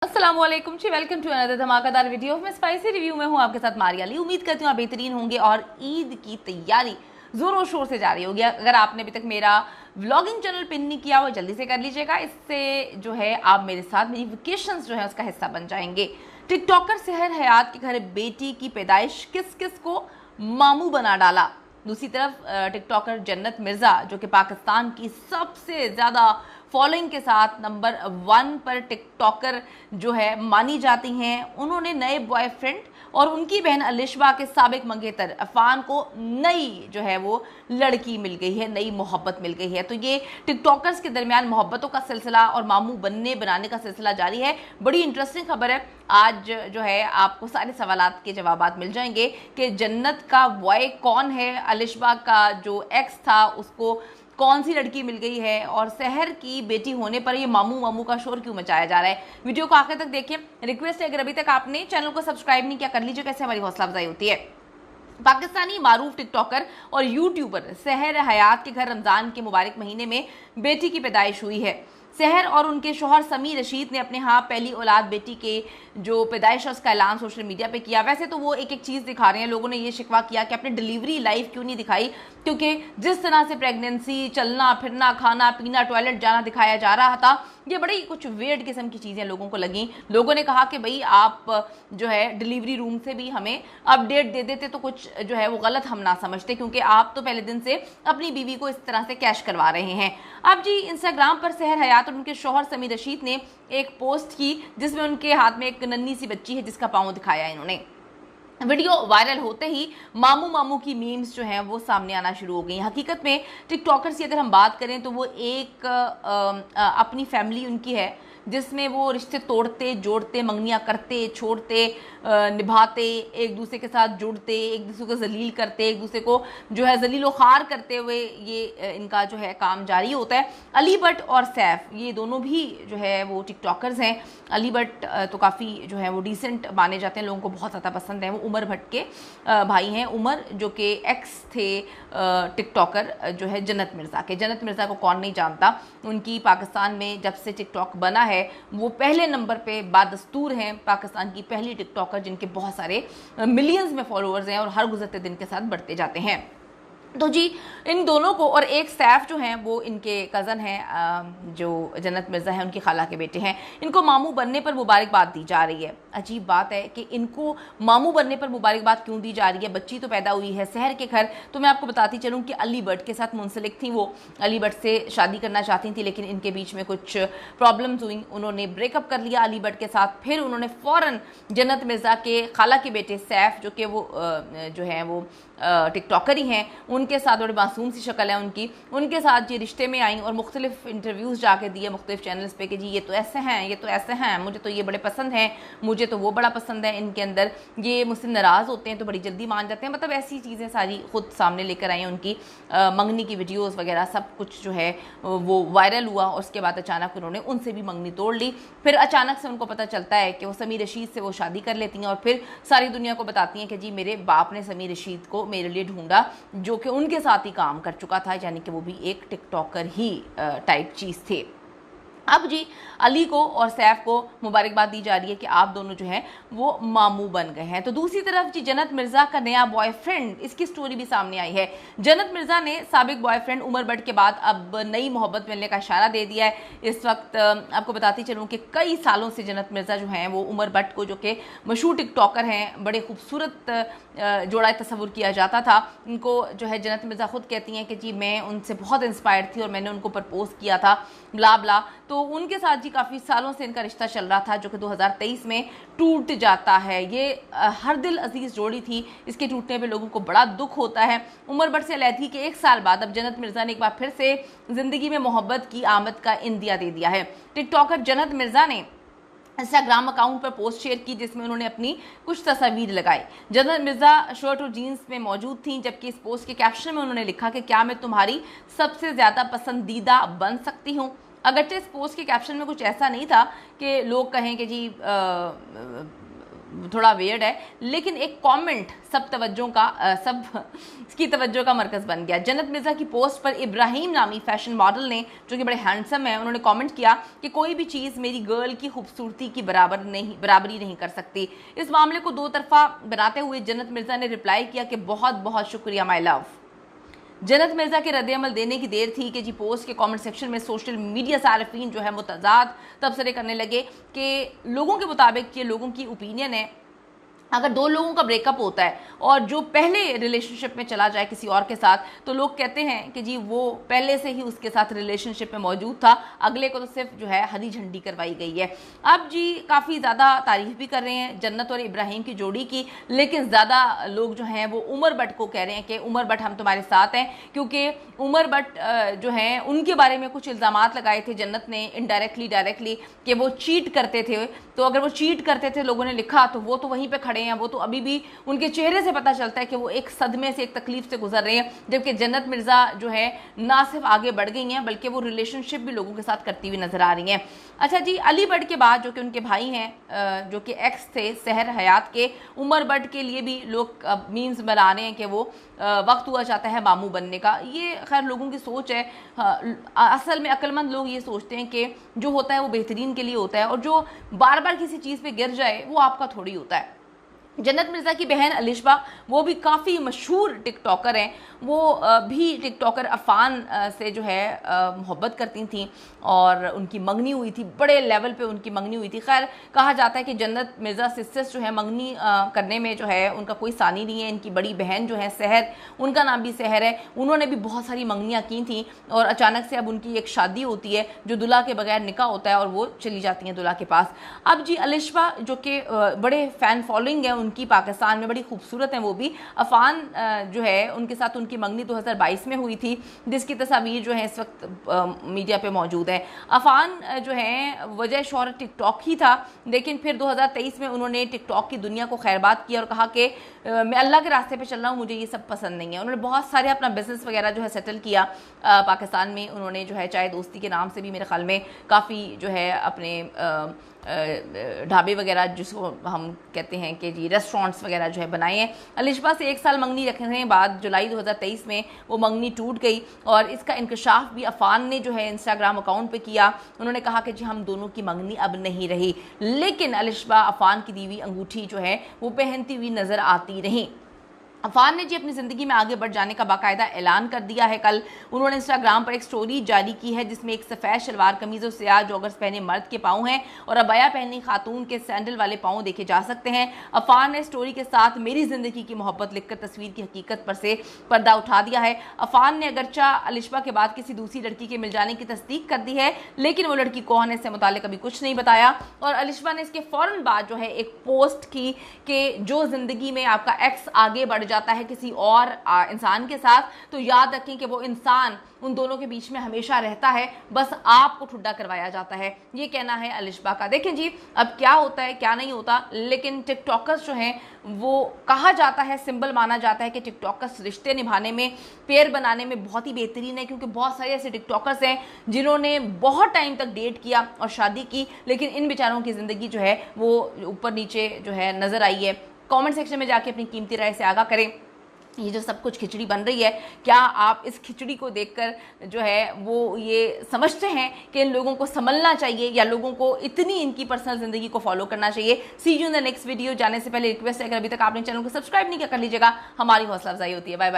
अस्सलामुअलैकुम जी, welcome to another धमाकेदार video. मैं स्पाइसी रिव्यू में हूँ आपके साथ मारिया अली। उम्मीद करती हूँ आप बेहतरीन होंगे और ईद की तैयारी जोरों शोर से जारी होगी। अगर आपने अभी तक मेरा व्लॉगिंग चैनल पिन नहीं किया वो जल्दी से कर लीजिएगा। इससे जो है आप मेरे साथ मेरी वेकेशंस जो है उसका हिस्सा बन जाएंगे। टिकटॉकर सहर हयात के घर बेटी की पैदाइश, किस किस को मामू बना डाला। दूसरी तरफ टिकटॉकर जन्नत मिर्जा जो कि पाकिस्तान की सबसे ज़्यादा फॉलोइंग के साथ नंबर 1 पर टिकटॉकर जो है मानी जाती हैं, उन्होंने नए बॉयफ्रेंड और उनकी बहन अलिशबा के साबिक मंगेतर अफान को नई जो है वो लड़की मिल गई है, नई मोहब्बत मिल गई है। तो ये टिकटॉकर्स के दरमियान मोहब्बतों का सिलसिला और मामू बनने बनाने का सिलसिला जारी है। बड़ी इंटरेस्टिंग खबर है। आज जो है आपको सारे सवालात के जवाबात मिल जाएंगे कि जन्नत का बॉय कौन है, अलिशबा का जो एक्स था उसको कौन सी लड़की मिल गई है, और शहर की बेटी होने पर ये मामू मामू का शोर क्यों मचाया जा रहा है। वीडियो को आखिर तक देखिए। रिक्वेस्ट है अगर अभी तक आपने चैनल को सब्सक्राइब नहीं किया कर लीजिए, कैसे हमारी हौसला अफजाई होती है। पाकिस्तानी मारूफ टिकटॉकर और यूट्यूबर सहर हयात के घर रमजान के मुबारक महीने में बेटी की पैदाइश हुई है। सहर और उनके शौहर समी रशीद ने अपने पहली औलाद बेटी के जो पैदाइश है उसका ऐलान सोशल मीडिया पे किया। वैसे तो वो एक एक चीज़ दिखा रहे हैं। लोगों ने ये शिकवा किया कि अपनी डिलीवरी लाइव क्यों नहीं दिखाई, क्योंकि जिस तरह से प्रेगनेंसी, चलना फिरना, खाना पीना, टॉयलेट जाना दिखाया जा रहा था, ये बड़ी कुछ वेयर्ड किस्म की चीज़ें लोगों को लगी। लोगों ने कहा कि भाई आप जो है डिलीवरी रूम से भी हमें अपडेट दे देते तो कुछ जो है वो गलत हम ना समझते, क्योंकि आप तो पहले दिन से अपनी बीवी को इस तरह से कैश करवा रहे हैं। अब जी इंस्टाग्राम पर सहर हयात और उनके शौहर समी रशीद ने एक पोस्ट की जिसमें उनके हाथ में एक नन्ही सी बच्ची है जिसका पाँव दिखाया इन्होंने। वीडियो वायरल होते ही मामू मामू की मीम्स जो हैं वो सामने आना शुरू हो गई। हकीकत में टिकटॉकर्स की अगर हम बात करें तो वो एक अपनी फैमिली उनकी है जिसमें वो रिश्ते तोड़ते जोड़ते, मंगनियाँ करते छोड़ते, निभाते, एक दूसरे के साथ जुड़ते, एक दूसरे को जलील करते, एक दूसरे को जो है जलीलो खार करते हुए ये इनका जो है काम जारी होता है। अली भट्ट और सैफ ये दोनों भी जो है वो टिकटॉकर्स हैं। अली भट्ट तो काफ़ी जो है वो डिसेंट माने जाते हैं, लोगों को बहुत ज़्यादा पसंद है। वो उमर भट्ट के भाई हैं। उमर जो कि एक्स थे टिकटॉकर जो है जन्नत मिर्ज़ा के। जन्नत मिर्ज़ा को कौन नहीं जानता। उनकी पाकिस्तान में जब से टिकटॉक बना है वो पहले नंबर पे बादस्तूर हैं। पाकिस्तान की पहली टिकटॉकर जिनके बहुत सारे मिलियंस में फॉलोअर्स हैं और हर गुजरते दिन के साथ बढ़ते जाते हैं। तो जी इन दोनों को, और एक सैफ जो हैं वो इनके कज़न हैं, जो जन्नत मिर्ज़ा हैं उनकी खाला के बेटे हैं, इनको मामू बनने पर मुबारकबाद दी जा रही है। अजीब बात है कि इनको मामू बनने पर मुबारकबाद क्यों दी जा रही है। बच्ची तो पैदा हुई है शहर के घर। तो मैं आपको बताती चलूँ कि अली भट्ट के साथ मुंसलिक थी। वो अली भट्ट से शादी करना चाहती थी लेकिन इनके बीच में कुछ प्रॉब्लम्स हुई, उन्होंने ब्रेकअप कर लिया अली भट्ट के साथ। फिर उन्होंने फ़ौरन जन्नत मिर्ज़ा के खाला के बेटे सैफ जो कि वो जो है वो टिकटॉकर ही हैं, उनके साथ, बड़ी मासूम सी शक्ल है उनकी, उनके साथ ये रिश्ते में आई और मुख्तलिफ इंटरव्यूज़ जाके दिए मुख्तलिफ चैनल्स पे कि जी ये तो ऐसे हैं, ये तो ऐसे हैं, मुझे तो ये बड़े पसंद हैं, मुझे तो वो बड़ा पसंद है, इनके अंदर ये मुझसे नाराज़ होते हैं तो बड़ी जल्दी मान जाते हैं। मतलब ऐसी चीज़ें सारी खुद सामने लेकर आई। उनकी मंगनी की वीडियोज़ वगैरह सब कुछ जो है वो वायरल हुआ और उसके बाद अचानक उन्होंने उनसे भी मंगनी तोड़ ली। फिर अचानक से उनको पता चलता है कि वो समी रशीद से वो शादी कर लेती हैं और फिर सारी दुनिया को बताती हैं कि जी मेरे बाप ने समी रशीद को मेरे लिए ढूंढा जो कि उनके साथ ही काम कर चुका था, यानी कि वो भी एक टिकटॉकर ही टाइप चीज़ थे। अब जी अली को और सैफ को मुबारकबाद दी जा रही है कि आप दोनों जो हैं वो मामू बन गए हैं। तो दूसरी तरफ जी जन्नत मिर्ज़ा का नया बॉयफ्रेंड, इसकी स्टोरी भी सामने आई है। जन्नत मिर्ज़ा ने साबिक बॉयफ्रेंड उमर भट्ट के बाद अब नई मोहब्बत मिलने का इशारा दे दिया है। इस वक्त आपको बताती चलूँ कि कई सालों से जन्नत मिर्ज़ा जो हैं वो उमर भट्ट को, जो कि मशहूर टिकटॉकर हैं, बड़े खूबसूरत जोड़ा तस्वुर किया जाता था। उनको जो है जन्नत मिर्ज़ा खुद कहती हैं कि जी मैं उनसे बहुत इंस्पायर थी और मैंने उनको प्रपोज़ किया था, ब्ला ब्ला। तो उनके साथ जी काफ़ी सालों से इनका रिश्ता चल रहा था जो कि 2023 में टूट जाता है। ये हर दिल अजीज़ जोड़ी थी, इसके टूटने पे लोगों को बड़ा दुख होता है। उमर भट्ट से अलहदगी के 1 साल बाद अब जन्नत मिर्ज़ा ने एक बार फिर से ज़िंदगी में मोहब्बत की आमद का इंदिया दे दिया है। टिकटॉकर जन्नत मिर्ज़ा ने इंस्टाग्राम अकाउंट पर पोस्ट शेयर की जिसमें उन्होंने अपनी कुछ तस्वीर लगाई। जन्नत मिर्ज़ा शर्ट और जीन्स में मौजूद थीं, जबकि इस पोस्ट के कैप्शन में उन्होंने लिखा कि क्या मैं तुम्हारी सबसे ज़्यादा पसंदीदा बन सकती हूँ। अगरचे इस पोस्ट के कैप्शन में कुछ ऐसा नहीं था कि लोग कहें कि जी थोड़ा वियर्ड है, लेकिन एक कमेंट सब की तवज्जो का मरकज़ बन गया। जन्नत मिर्ज़ा की पोस्ट पर इब्राहिम नामी फैशन मॉडल ने, जो कि बड़े हैंडसम है, उन्होंने कमेंट किया कि कोई भी चीज़ मेरी गर्ल की खूबसूरती की बराबरी नहीं कर सकती। इस मामले को दो तरफा बनाते हुए जन्नत मिर्ज़ा ने रिप्लाई किया कि बहुत बहुत शुक्रिया माय लव। जन्नत मिर्ज़ा के रद्द-ए-अमल देने की देर थी कि जी पोस्ट के कमेंट सेक्शन में सोशल मीडिया सारिफीन जो है मुतज़ाद तबसरे करने लगे कि लोगों के मुताबिक ये लोगों की ओपिनियन है, अगर दो लोगों का ब्रेकअप होता है और जो पहले रिलेशनशिप में चला जाए किसी और के साथ, तो लोग कहते हैं कि जी वो पहले से ही उसके साथ रिलेशनशिप में मौजूद था, अगले को तो सिर्फ जो है हरी झंडी करवाई गई है। अब जी काफ़ी ज़्यादा तारीफ भी कर रहे हैं जन्नत और इब्राहिम की जोड़ी की, लेकिन ज़्यादा लोग जो हैं वो उमर बट को कह रहे हैं कि उमर बट हम तुम्हारे साथ हैं, क्योंकि उमर बट जो हैं उनके बारे में कुछ इल्ज़ामात लगाए थे जन्नत ने इनडायरेक्टली डायरेक्टली कि वो चीट करते थे। तो अगर वो चीट करते थे लोगों ने लिखा, तो वो तो वहीं पर खड़े हैं, वो तो अभी भी उनके चेहरे से पता चलता है कि वो एक सदमे से, एक तकलीफ से गुजर रहे हैं, जबकि जन्नत मिर्ज़ा जो है ना सिर्फ आगे बढ़ गई हैं बल्कि वो रिलेशनशिप भी लोगों के साथ करती हुई नजर आ रही हैं। अच्छा जी, अली बट के बाद जो कि उनके भाई हैं जो कि एक्स थे सहर हयात के, उमर बट के लिए भी लोग मीम्स बना रहे हैं कि वो वक्त हुआ चाहता है मामू बनने का। ये खैर लोगों की सोच है। असल में अक्लमंद लोग ये सोचते हैं कि जो होता है वो बेहतरीन के लिए होता है, और जो बार बार किसी चीज़ पे गिर जाए वो आपका थोड़ी होता है। जन्नत मिर्ज़ा की बहन अलिशबा, वो भी काफ़ी मशहूर टिकटॉकर हैं, वो भी टिकटॉकर अफ़ान से जो है मोहब्बत करती थी और उनकी मंगनी हुई थी, बड़े लेवल पे उनकी मंगनी हुई थी। खैर कहा जाता है कि जन्नत मिर्ज़ा सिस्टर्स जो है मंगनी करने में जो है उनका कोई सानी नहीं है। इनकी बड़ी बहन जो है सहर, उनका नाम भी सहर है, उन्होंने भी बहुत सारी मंगनियाँ की थी और अचानक से अब उनकी एक शादी होती है जो दुल्हा के बगैर निकाह होता है और वो चली जाती हैं दुल्हा के पास। अब जी अलिशबा जो कि बड़े फ़ैन फॉलोइंग है उनकी पाकिस्तान में, बड़ी खूबसूरत हैं वो भी। अफ़ान जो है उनके साथ उनकी मंगनी 2022 में हुई थी, जिसकी तस्वीर जो है इस वक्त मीडिया पे मौजूद है। अफ़ान जो है वजह शोहरत टिकटॉक ही था, लेकिन फिर 2023 में उन्होंने टिकटॉक की दुनिया को खैरबाद किया और कहा कि मैं अल्लाह के रास्ते पे चल रहा हूँ, मुझे ये सब पसंद नहीं है। उन्होंने बहुत सारे अपना बिजनेस वगैरह जो है सेटल किया पाकिस्तान में। उन्होंने जो है चाय दोस्ती के नाम से भी मेरे ख्याल में काफ़ी जो है अपने ढाबे वगैरह जिसको हम कहते हैं कि जी रेस्टोरेंट्स वगैरह जो है बनाए हैं। अलिशबा से 1 साल मंगनी रखने के बाद जुलाई 2023 में वो मंगनी टूट गई और इसका इंकशाफ भी अफ़ान ने जो है इंस्टाग्राम अकाउंट पे किया। उन्होंने कहा कि जी हम दोनों की मंगनी अब नहीं रही, लेकिन अलिशबा अफ़ान की दी हुई अंगूठी जो है वो पहनती हुई नज़र आती रही। अफ़ान ने जी अपनी ज़िंदगी में आगे बढ़ जाने का बाकायदा ऐलान कर दिया है। कल उन्होंने इंस्टाग्राम पर एक स्टोरी जारी की है जिसमें एक सफ़ेद शलवार कमीज़ और सियाह जॉगर्स पहने मर्द के पाँव हैं और अबाया पहनी खातून के सैंडल वाले पाँव देखे जा सकते हैं। अफ़ान ने स्टोरी के साथ मेरी ज़िंदगी की मोहब्बत लिखकर तस्वीर की हकीकत पर से पर्दा उठा दिया है। अफ़ान ने अगरचा अलिशबा के बाद किसी दूसरी लड़की के मिल जाने की तस्दीक कर दी है, लेकिन वो लड़की कौन है इससे मुताल्लिक अभी कुछ नहीं बताया। और अलिशबा ने इसके फ़ौरन बाद जो है एक पोस्ट की कि जो ज़िंदगी में आपका एक्स आगे बढ़ जाता है किसी और इंसान के साथ, तो याद रखें कि वो इंसान उन दोनों के बीच में हमेशा रहता है, बस आपको ठुड्डा करवाया जाता है। ये कहना है अलिशबा का। देखें जी अब क्या होता है क्या नहीं होता, लेकिन टिकटॉकर्स जो हैं वो कहा जाता है, सिंबल माना जाता है कि टिकटॉकर्स रिश्ते निभाने में, पेयर बनाने में बहुत ही बेहतरीन है, क्योंकि बहुत सारे ऐसे टिकटॉकर्स हैं जिन्होंने बहुत टाइम तक डेट किया और शादी की, लेकिन इन बेचारों की ज़िंदगी जो है वो ऊपर नीचे जो है नज़र आई है। कमेंट सेक्शन में जाके अपनी कीमती राय से आगाह करें। ये जो सब कुछ खिचड़ी बन रही है, क्या आप इस खिचड़ी को देखकर जो है वो ये समझते हैं कि इन लोगों को संभलना चाहिए या लोगों को इतनी इनकी पर्सनल ज़िंदगी को फॉलो करना चाहिए? See you in the next video. जाने से पहले रिक्वेस्ट है, अगर अभी तक आपने चैनल को सब्सक्राइब नहीं किया कर लीजिएगा, हमारी हौसला अफजाई होती है। Bye bye.